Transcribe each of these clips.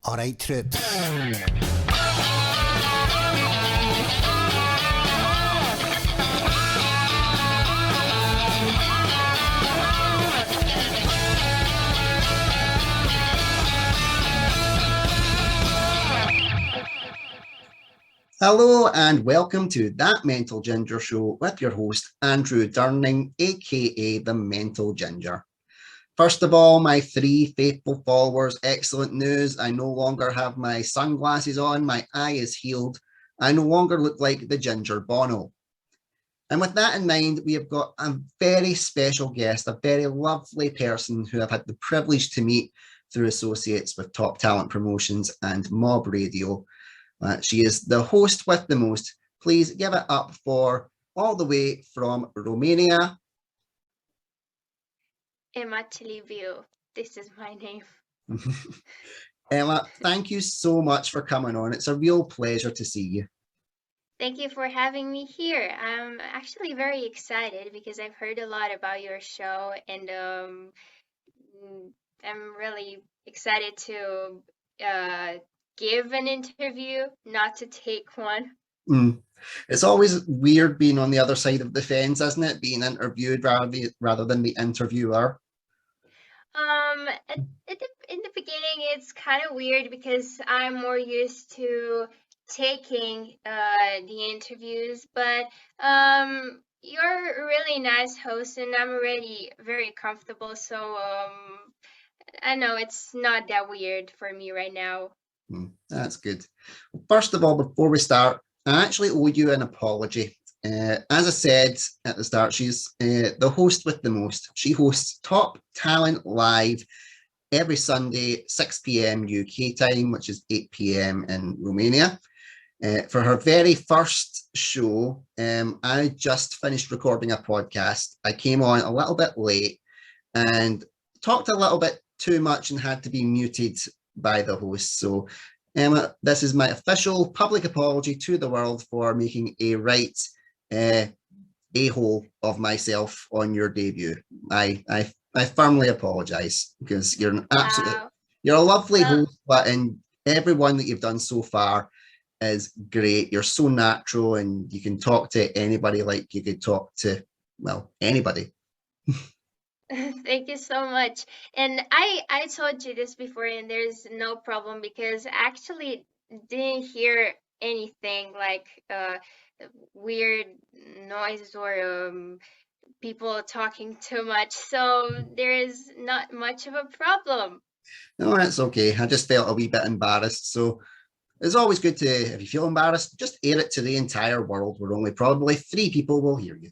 All right, troops. Hello and welcome to That Mental Ginger Show with your host, Andrew Durning, aka The Mental Ginger. First of all, my three faithful followers, excellent news. I no longer have my sunglasses on, my eye is healed. I no longer look like the Ginger Bono. And with that in mind, we have got a very special guest, a very lovely person who I've had the privilege to meet through associates with Top Talent Promotions and Mob Radio. She is the host with the most. Please give it up for all the way from Romania. Ema Cilibiu. This is my name. Emma, thank you so much for coming on. It's a real pleasure to see you. Thank you for having me here. I'm actually very excited because I've heard a lot about your show, and I'm really excited to give an interview, not to take one. It's always weird being on the other side of the fence, isn't it? Being interviewed rather than the interviewer. In the beginning, it's kind of weird because I'm more used to taking the interviews, but you're a really nice host, and I'm already very comfortable. So I know it's not that weird for me right now. That's good. First of all, before we start, I actually owe you an apology. As I said at the start, she's the host with the most. She hosts Top Talent Live every Sunday, 6 p.m. UK time, which is 8 p.m. in Romania. For her very first show, I just finished recording a podcast. I came on a little bit late and talked a little bit too much and had to be muted by the host. So, Emma, this is my official public apology to the world for making a right a-hole of myself on your debut. I firmly apologize because you're an absolute, you're a lovely host, but in everyone that you've done so far is great. You're so natural and you can talk to anybody like you could talk to, well, anybody. Thank you so much. And I told you this before, and there's no problem because I actually didn't hear anything like weird noise or people talking too much. So there is not much of a problem. No, that's okay. I just felt a wee bit embarrassed. So it's always good to, if you feel embarrassed, just air it to the entire world where only probably 3 people will hear you.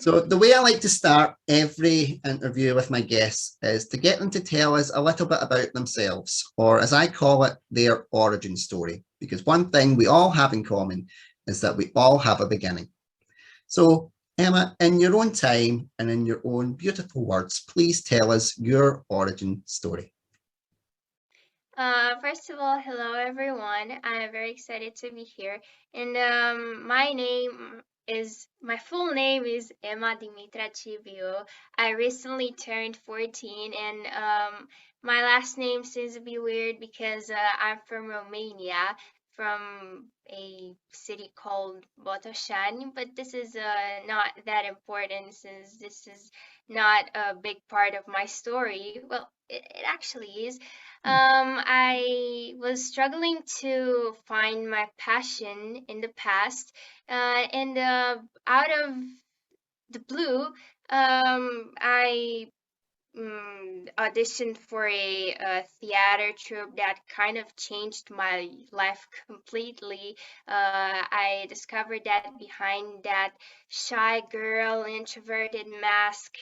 So the way I like to start every interview with my guests is to get them to tell us a little bit about themselves, or as I call it, their origin story. Because one thing we all have in common is that we all have a beginning. So Emma, in your own time and in your own beautiful words, please tell us your origin story. First of all, hello everyone. I'm very excited to be here. And my full name is Ema Cilibiu. I recently turned 14, and my last name seems to be weird because I'm from Romania, from a city called Botoșani, but this is not that important since this is not a big part of my story. Well, it actually is. I was struggling to find my passion in the past, and out of the blue, I auditioned for a theater troupe that kind of changed my life completely. I discovered that behind that shy girl, introverted mask,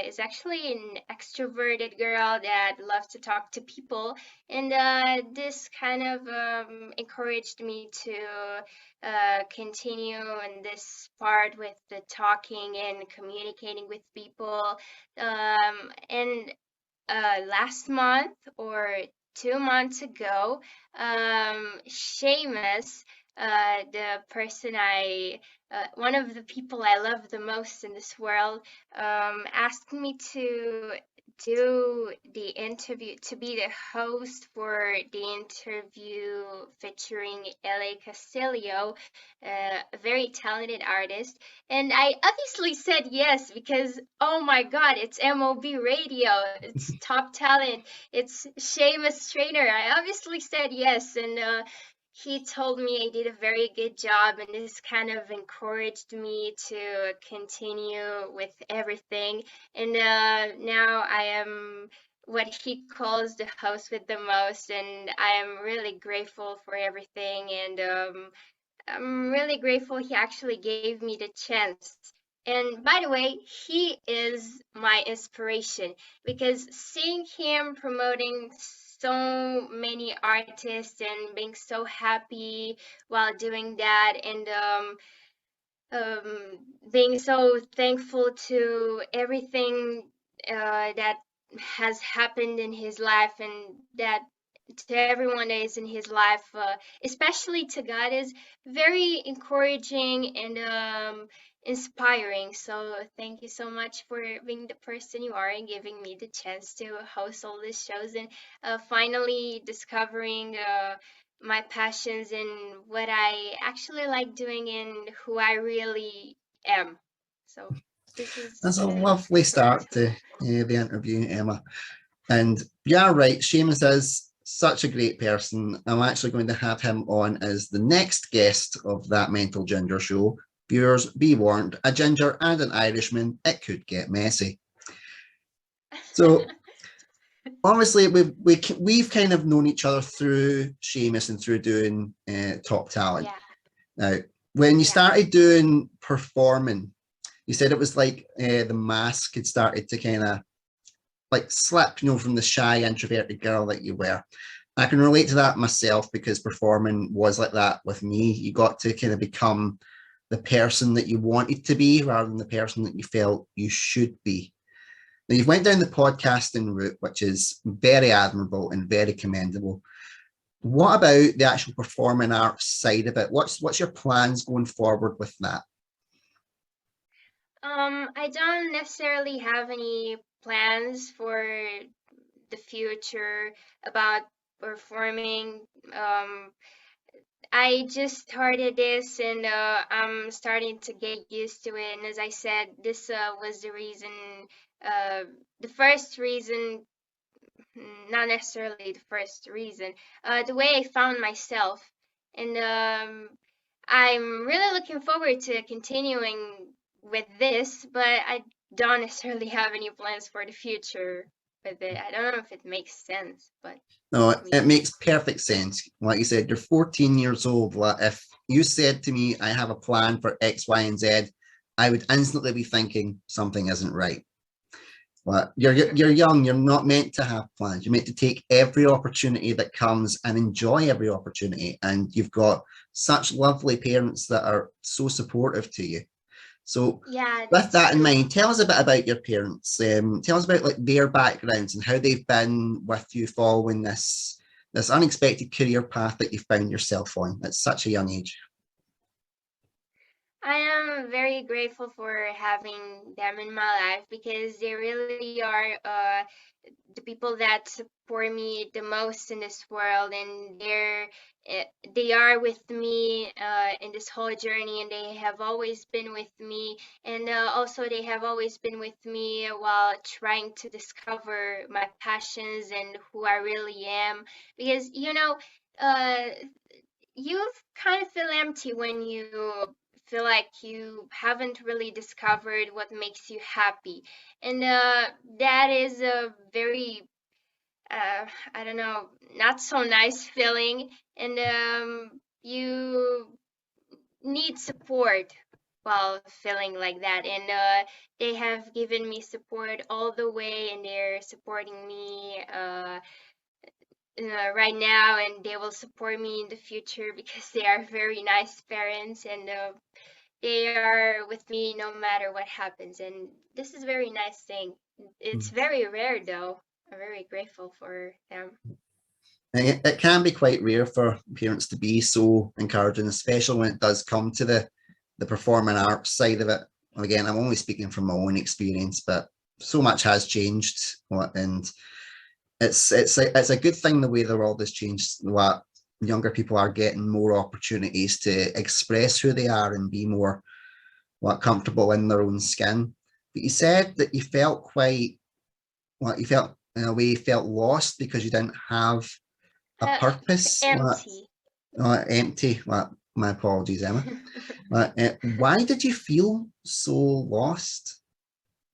is actually an extroverted girl that loves to talk to people. And this kind of encouraged me to continue in this part with the talking and communicating with people. And last month or 2 months ago, Sheamus, the person one of the people I love the most in this world, asked me to do the interview, to be the host for the interview featuring Ema Cilibiu, a very talented artist. And I obviously said yes because, oh my God, it's MOB Radio, it's top talent, it's Sheamus Trainer. I obviously said yes, and he told me I did a very good job, and this kind of encouraged me to continue with everything. And now I am what he calls the host with the most, and I am really grateful for everything. And I'm really grateful he actually gave me the chance. And by the way, he is my inspiration because seeing him promoting so many artists and being so happy while doing that, and being so thankful to everything that has happened in his life, and that to everyone that is in his life, especially to God, is very encouraging and inspiring. So thank you so much for being the person you are and giving me the chance to host all these shows, and finally discovering my passions and what I actually like doing and who I really am. So this is That's a the lovely story start to me. to the interview, Emma. And you're right, Sheamus is such a great person. I'm actually going to have him on as the next guest of that Mental Ginger show. Viewers, be warned, a ginger and an Irishman, it could get messy. So honestly, we've kind of known each other through Sheamus and through doing Top Talent. Yeah, Now, when you yeah. started doing performing, you said it was like the mask had started to kind of like slip, from the shy, introverted girl that you were. I can relate to that myself because performing was like that with me. You got to kind of become the person that you wanted to be rather than the person that you felt you should be. Now, you've went down the podcasting route, which is very admirable and very commendable. What about the actual performing arts side of it? What's your plans going forward with that? I don't necessarily have any plans for the future about performing. I just started this, and I'm starting to get used to it. And as I said, this was the reason, uh, the first reason, not necessarily the first reason, the way I found myself. And I'm really looking forward to continuing with this, but I don't necessarily have any plans for the future with it. I don't know if it makes sense, but No, for it me. makes perfect sense. Like you said, you're 14 years old. Like if you said to me, I have a plan for X, Y, and Z, I would instantly be thinking something isn't right. But you're young, you're not meant to have plans. You're meant to take every opportunity that comes and enjoy every opportunity. And you've got such lovely parents that are so supportive to you. So Yeah, with that's that in true. mind, tell us a bit about your parents. Tell us about like their backgrounds and how they've been with you following this unexpected career path that you found yourself on at such a young age. I am very grateful for having them in my life because they really are the people that support me the most in this world, and uh, they are with me in this whole journey, and they have always been with me, and also they have always been with me while trying to discover my passions and who I really am, because uh, you kind of feel empty when you feel like you haven't really discovered what makes you happy. And that is a very, I don't know, not so nice feeling. And you need support while feeling like that. And they have given me support all the way, and they're supporting me right now, and they will support me in the future because they are very nice parents, and they are with me no matter what happens. And this is a very nice thing. It's very rare though. I'm very grateful for them. And it can be quite rare for parents to be so encouraging, especially when it does come to the performing arts side of it. Again, I'm only speaking from my own experience, but so much has changed, and it's a good thing the way the world has changed. What younger people are getting more opportunities to express who they are and be more comfortable in their own skin. But you said that you felt quite you felt in a way you felt lost because you didn't have a Uh, purpose. Empty. Empty. My apologies, Emma. Why did you feel so lost?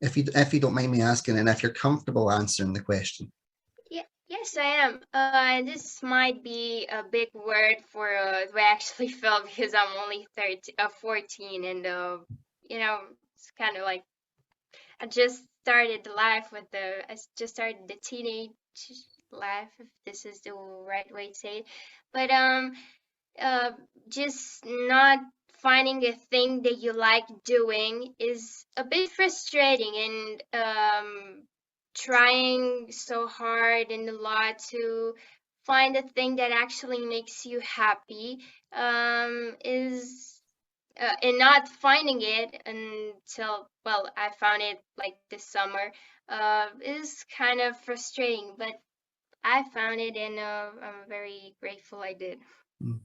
If you don't mind me asking, and if you're comfortable answering the question. Yeah, yes, I am. This might be a big word for what I actually felt because I'm only 14, and it's kind of like I just started life I just started the teenage life, if this is the right way to say it. But uh, just not finding a thing that you like doing is a bit frustrating, and trying so hard and a lot to find a thing that actually makes you happy is and not finding it until, well, I found it like this summer is kind of frustrating, but I found it, and I'm very grateful I did. Hmm.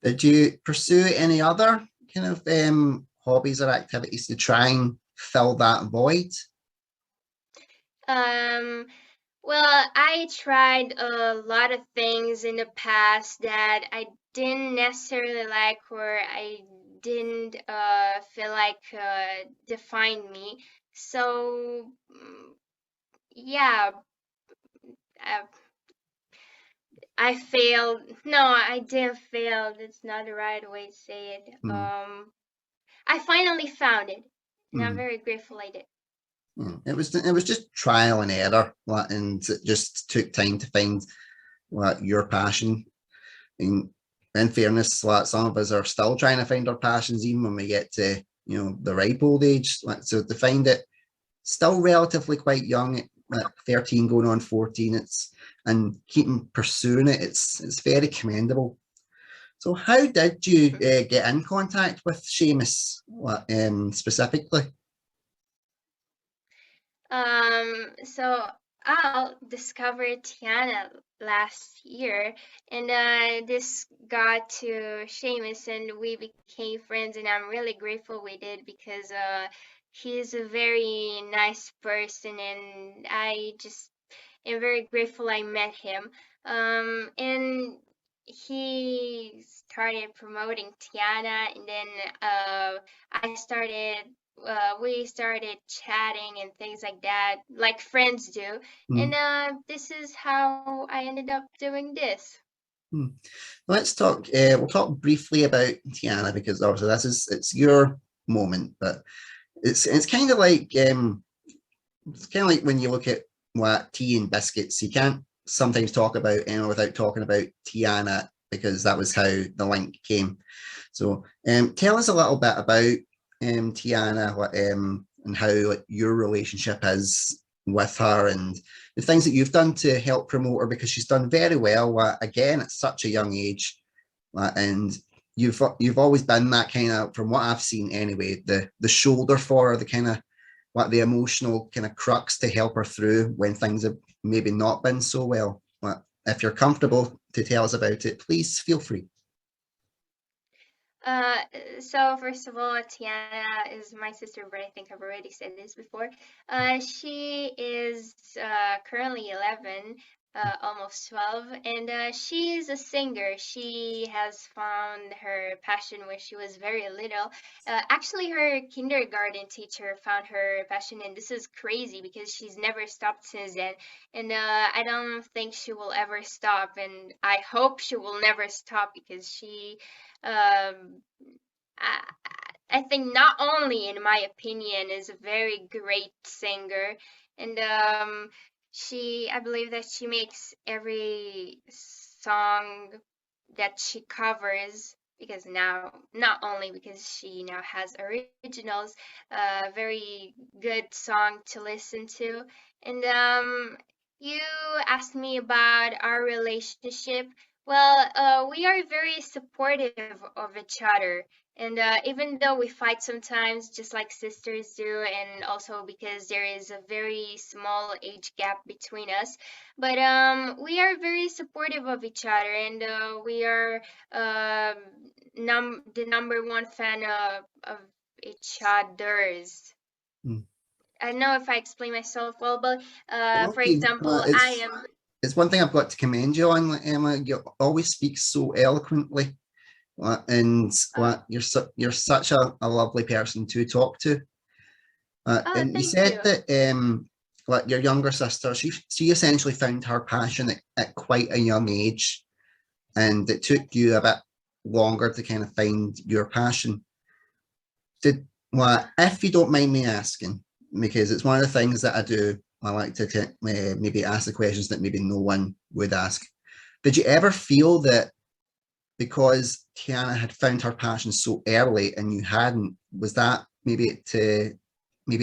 Did you pursue any other kind of hobbies or activities to try and fill that void? Um, well, I tried a lot of things in the past that I didn't necessarily like, or I didn't feel like defined me. So, yeah, I, I failed. No, I didn't fail. That's not the right way to say it. Mm, I finally found it, and I'm mm, very grateful I did. mm. It was just trial and error, and it just took time to find your passion. In fairness, some of us are still trying to find our passions even when we get to the ripe old age. So to find it still relatively quite young at 13 going on 14, and keeping pursuing it, it's very commendable. So how did you get in contact with Sheamus specifically? So I discovered Tiana last year, and this got to Sheamus, and we became friends, and I'm really grateful we did because he's a very nice person, and I just am very grateful I met him. And he started promoting Tiana, and then I started we started chatting and things like that, like friends do. And Hmm. this is how I ended up doing this. Hmm. Let's talk. We'll talk briefly about Tiana because obviously it's your moment, but it's kind of like when you look at what tea and biscuits, you can't sometimes talk about Emma without talking about Tiana because that was how the link came. So tell us a little bit about Tiana, and how your relationship is with her, and the things that you've done to help promote her because she's done very well. Again, at such a young age, and you've always been that kind of, from what I've seen anyway, the shoulder for her, the kind of the emotional kind of crux to help her through when things have maybe not been so well. If you're comfortable to tell us about it, please feel free. Uh, so first of all, Tiana is my sister, but I think I've already said this before. She is currently 11, almost 12, and she is a singer. She has found her passion when she was very little. Actually, her kindergarten teacher found her passion, and this is crazy because she's never stopped since then. And I don't think she will ever stop, and I hope she will never stop because um, I, I think not only in my opinion is a very great singer, and I believe that she makes every song that she covers, because now, not only because she now has originals, very good song to listen to. And you asked me about our relationship. Well, we are very supportive of each other. And even though we fight sometimes, just like sisters do, and also because there is a very small age gap between us, but we are very supportive of each other, and we are um, the number one fan of each other's. Mm. I don't know if I explain myself well, but for Okay, example, I am. it's one thing I've got to commend you on, like, Emma. You always speak so eloquently, and you're such a lovely person to talk to. Oh, And you thank said you. that like your younger sister, she essentially found her passion at quite a young age, and it took Yes. you a bit longer to kind of find your passion. Did Well, if you don't mind me asking, because it's one of the things that I do, I like to maybe ask the questions that maybe no one would ask. Did you ever feel that because Tiana had found her passion so early and you hadn't, was that maybe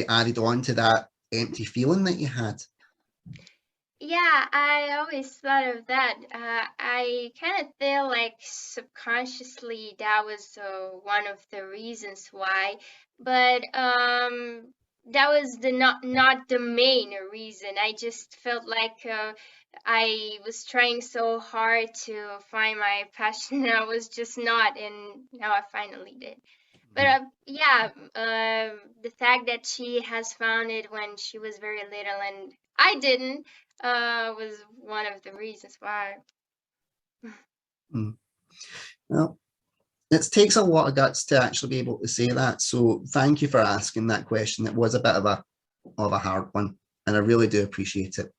added on to that empty feeling that you had? Yeah, I always thought of that. I kind of feel like subconsciously that was one of the reasons why, but that was the not the main reason. I just felt like I was trying so hard to find my passion, and I was just not, and now I finally did. But yeah, the fact that she has found it when she was very little and I didn't was one of the reasons why. Mm. Well, it takes a lot of guts to actually be able to say that. So thank you for asking that question. It was a bit of a hard one, and I really do appreciate it.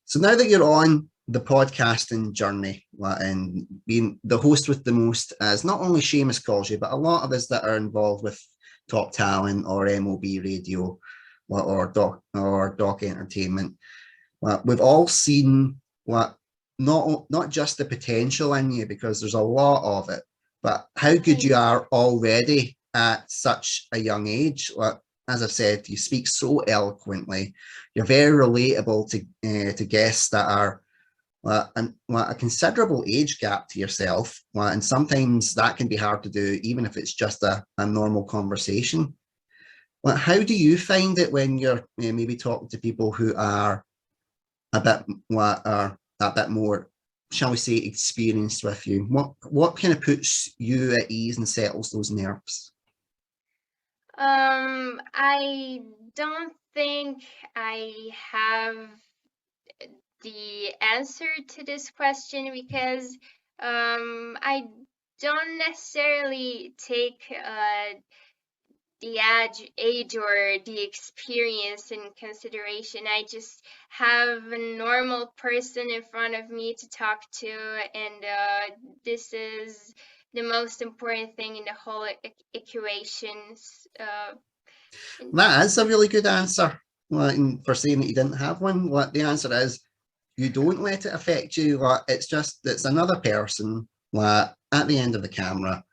So now that you're on the podcasting journey and being the host with the most, as not only Sheamus calls you, but a lot of us that are involved with Top Talent or MOB Radio or Doc Entertainment, we've all seen what not just the potential in you, because there's a lot of it, but how good Thank you you. are already at such a young age. As I've said, you speak so eloquently. You're very relatable to guests that are a considerable age gap to yourself, and sometimes that can be hard to do, even if it's just a normal conversation. How do you find it when you're maybe talking to people who are a bit a bit more, shall we say, experienced with you? What kind of puts you at ease and settles those nerves? I don't think I have the answer to this question because I don't necessarily take the age or the experience in consideration. I just have a normal person in front of me to talk to, and this is the most important thing in the whole equation. And That is a really good answer. For saying that you didn't have one, the answer is you don't let it affect you. It's another person. At the end of the camera,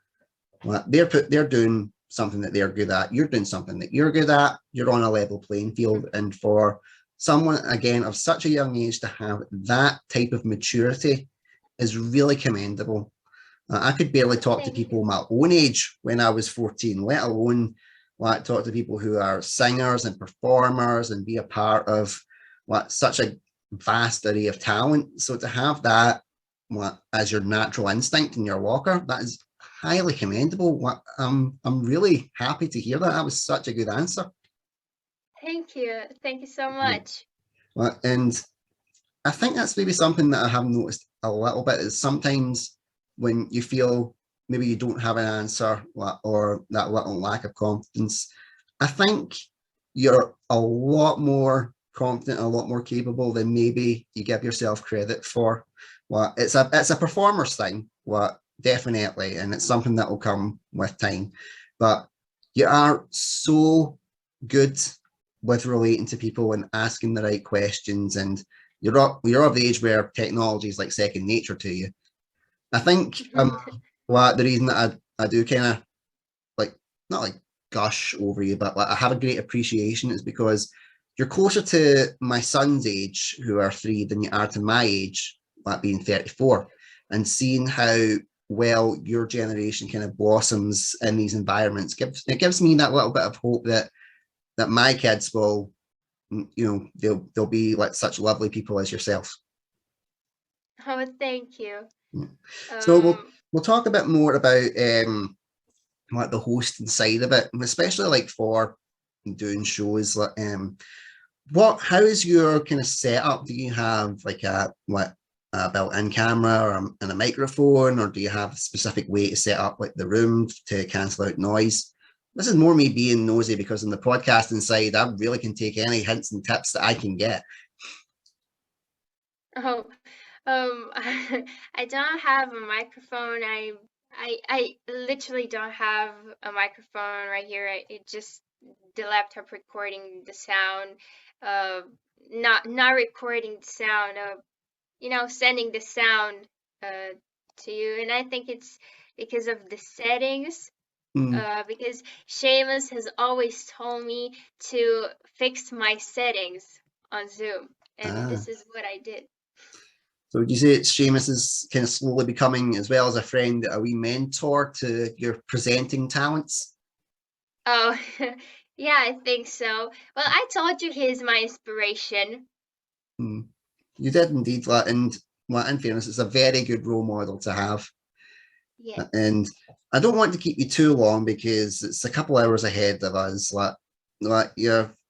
they're doing something that they're good at. You're doing something that you're good at. You're on a level playing field, and for someone again of such a young age to have that type of maturity is really commendable. I could barely talk to thank you. people my own age when I was 14, let alone talk to people who are singers and performers and be a part of such a vast array of talent. So to have that as your natural instinct in your locker, that is highly commendable. I'm really happy to hear that. That was such a good answer. Thank you. Thank you so Yeah. much. And I think that's maybe something that I have noticed a little bit is sometimes when you feel maybe you don't have an answer or that little lack of confidence, I think you're a lot more confident, a lot more capable than maybe you give yourself credit for. It's a performer's thing, definitely, and it's something that will come with time. But you are so good with relating to people and asking the right questions, and you're of the age where technology is like second nature to you. I think the reason that I do kind of like not like gush over you, but I have a great appreciation is because you're closer to my son's age, who are 3, than you are to my age, being 34. and seeing how well your generation kind of blossoms in these environments gives me that little bit of hope that my kids will, they'll be like such lovely people as yourself. Oh, thank you. So we'll talk a bit more about like the hosting side of it, especially like for doing shows. Like, how is your kind of setup? Do you have like a built-in camera and a microphone, or do you have a specific way to set up like the room to cancel out noise? This is more me being nosy, because in the podcasting side, I really can take any hints and tips that I can get. Oh, I don't have a microphone. I literally don't have a microphone right here. It just the laptop recording the sound, not recording the sound, sending the sound to you. And I think it's because of the settings. Because Sheamus has always told me to fix my settings on Zoom, and this is what I did. So would you say Sheamus is kind of slowly becoming, as well as a friend, a wee mentor to your presenting talents? Oh, yeah, I think so. Well, I told you he's my inspiration. You did indeed, and in fairness, it's a very good role model to have. Yeah. And I don't want to keep you too long, because it's a couple hours ahead of us.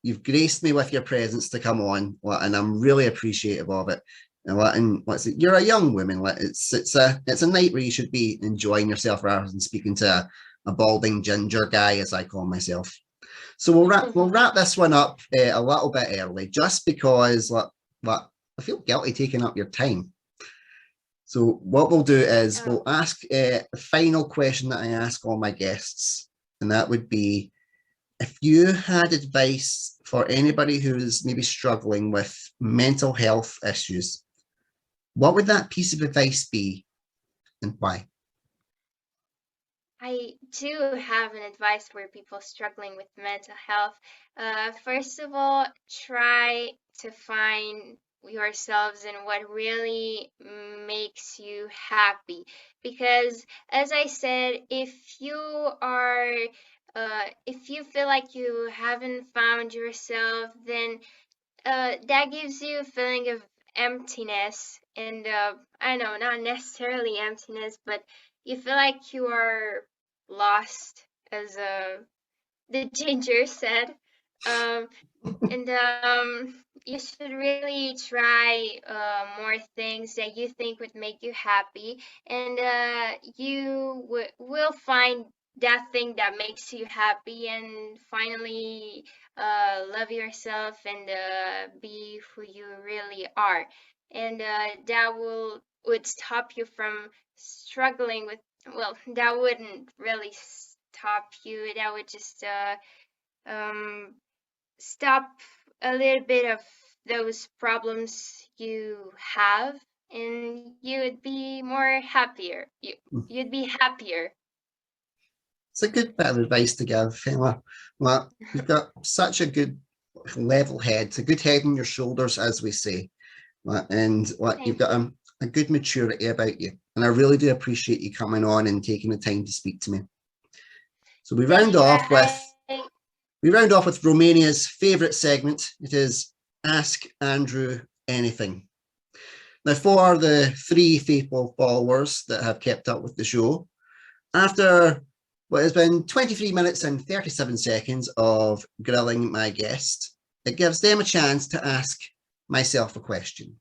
You've graced me with your presence to come on, and I'm really appreciative of it. And you're a young woman. It's a night where you should be enjoying yourself rather than speaking to a balding ginger guy, as I call myself. So we'll wrap this one up a little bit early, just because I feel guilty taking up your time. So what we'll do is we'll ask a final question that I ask all my guests, and that would be, if you had advice for anybody who's maybe struggling with mental health issues, what would that piece of advice be, and why? I do have an advice for people struggling with mental health. First of all, try to find yourselves and what really makes you happy. Because, as I said, if you feel like you haven't found yourself, then that gives you a feeling of emptiness. And I know, not necessarily emptiness, but you feel like you are lost, as the ginger said. Um, and you should really try more things that you think would make you happy, and you will find that thing that makes you happy, and finally love yourself and be who you really are. And that would stop you from struggling with, well, that wouldn't really stop you. That would just um stop a little bit of those problems you have, and you would be more happier. You'd be happier. It's a good bit of advice to give, Emma. You've got such a good level head. It's a good head on your shoulders, as we say. And you've got a good maturity about you. And I really do appreciate you coming on and taking the time to speak to me. So we round off with Romania's favourite segment. It is Ask Andrew Anything. Now, for the 3 faithful followers that have kept up with the show, after what has been 23 minutes and 37 seconds of grilling my guest, it gives them a chance to ask myself a question.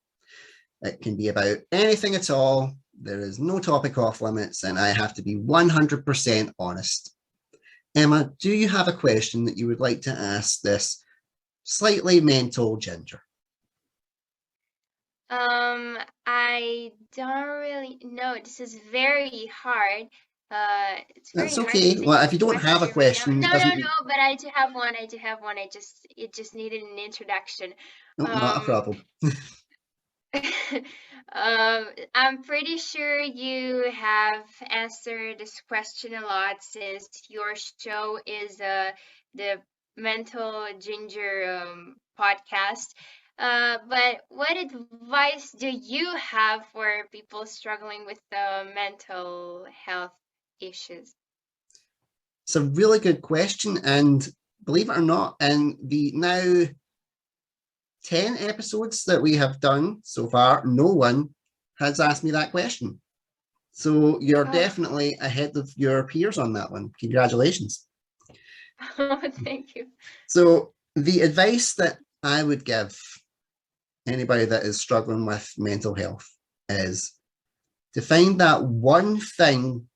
It can be about anything at all. There is no topic off limits, and I have to be 100% honest. Emma, do you have a question that you would like to ask this slightly mental ginger? I don't really know. This is very hard. That's okay. Well, if you don't have a question, no, but I do have one. It just needed an introduction. No, not a problem. I'm pretty sure you have answered this question a lot, since your show is the Mental Ginger podcast. But what advice do you have for people struggling with mental health issues? It's a really good question. And believe it or not, in the now 10 episodes that we have done so far, no one has asked me that question. So you're Oh, definitely ahead of your peers on that one. Congratulations. thank you. So the advice that I would give anybody that is struggling with mental health is to find that one thing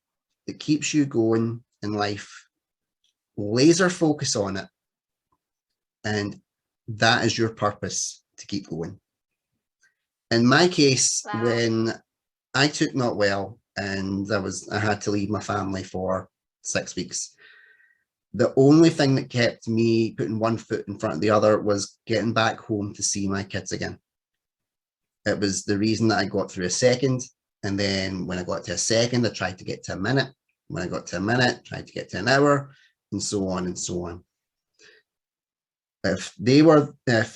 that keeps you going in life, laser focus on it, and that is your purpose to keep going. In my case, Wow. when I took not well and I had to leave my family for 6 weeks, the only thing that kept me putting one foot in front of the other was getting back home to see my kids again. It was the reason that I got through a second. And then when I got to a second, I tried to get to a minute. When I got to a minute, tried to get to an hour, and so on and so on. If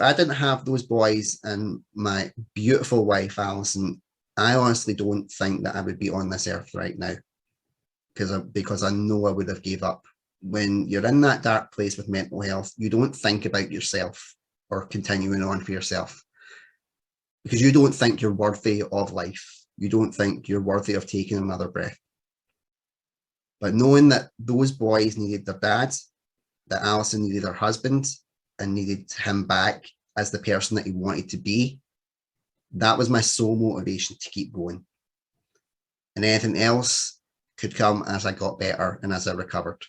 I didn't have those boys and my beautiful wife, Alison, I honestly don't think that I would be on this earth right now because I know I would have gave up. When you're in that dark place with mental health, you don't think about yourself or continuing on for yourself because you don't think you're worthy of life. You don't think you're worthy of taking another breath. But knowing that those boys needed their dad, that Alison needed her husband and needed him back as the person that he wanted to be, that was my sole motivation to keep going. And anything else could come as I got better and as I recovered.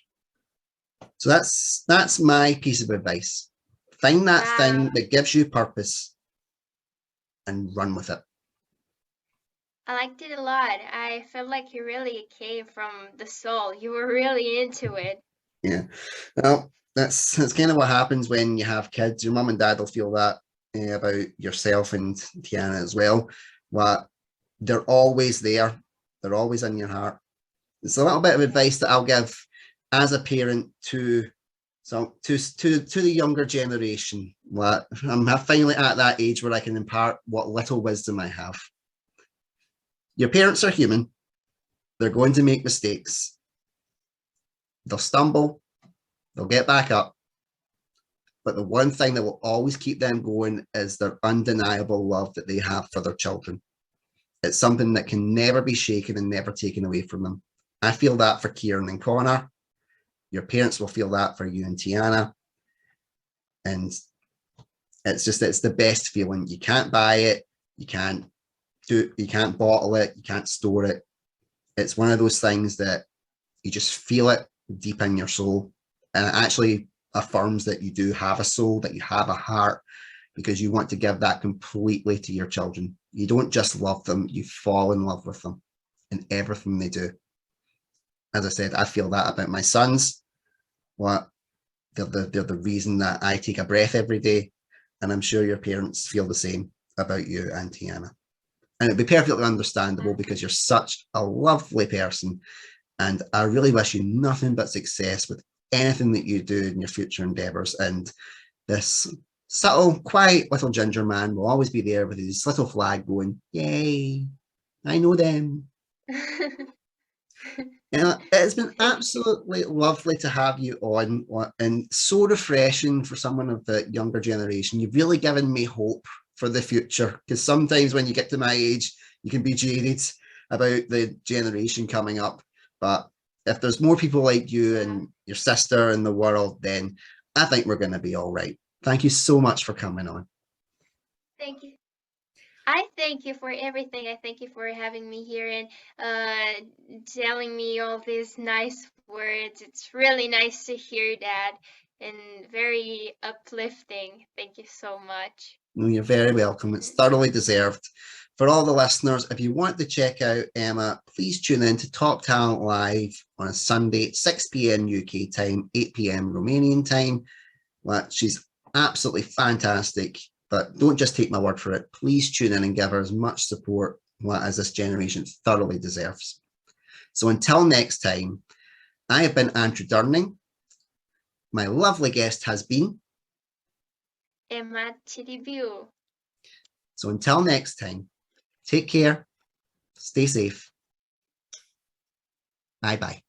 So that's my piece of advice. Find that Wow. thing that gives you purpose and run with it. I liked it a lot. I felt like you really came from the soul. You were really into it. Yeah. Well, that's kind of what happens when you have kids. Your mum and dad will feel that about yourself and Tiana as well. What they're always there. They're always in your heart. It's a little bit of Yeah. advice that I'll give as a parent to the younger generation. What I'm finally at that age where I can impart what little wisdom I have. Your parents are human. They're going to make mistakes. They'll stumble. They'll get back up. But the one thing that will always keep them going is their undeniable love that they have for their children. It's something that can never be shaken and never taken away from them. I feel that for Kieran and Connor. Your parents will feel that for you and Tiana. And it's the best feeling. You can't buy it. You can't bottle it. You can't store it. It's one of those things that you just feel it deep in your soul. And it actually affirms that you do have a soul, that you have a heart, because you want to give that completely to your children. You don't just love them, you fall in love with them in everything they do. As I said, I feel that about my sons. What they're the reason that I take a breath every day. And I'm sure your parents feel the same about you and Tiana. And it'd be perfectly understandable because you're such a lovely person. And I really wish you nothing but success with anything that you do in your future endeavors. And this subtle, quiet little ginger man will always be there with his little flag going, yay, I know them. It's been Thank you. absolutely lovely to have you on and so refreshing for someone of the younger generation. You've really given me hope for the future because sometimes when you get to my age, you can be jaded about the generation coming up. But if there's more people like you Wow. and your sister in the world, then I think we're going to be all right. Thank you so much for coming on. Thank you. I thank you for everything. I thank you for having me here and telling me all these nice words. It's really nice to hear that and very uplifting. Thank you so much. You're very welcome. It's thoroughly deserved. For all the listeners, if you want to check out Emma, please tune in to Top Talent Live on a Sunday, 6 p.m. UK time, 8 p.m. Romanian time. Well, she's absolutely fantastic, but don't just take my word for it. Please tune in and give her as much support as this generation thoroughly deserves. So until next time, I have been Andrew Durning. My lovely guest has been Ema Cilibiu. So until next time, take care, stay safe. Bye-bye.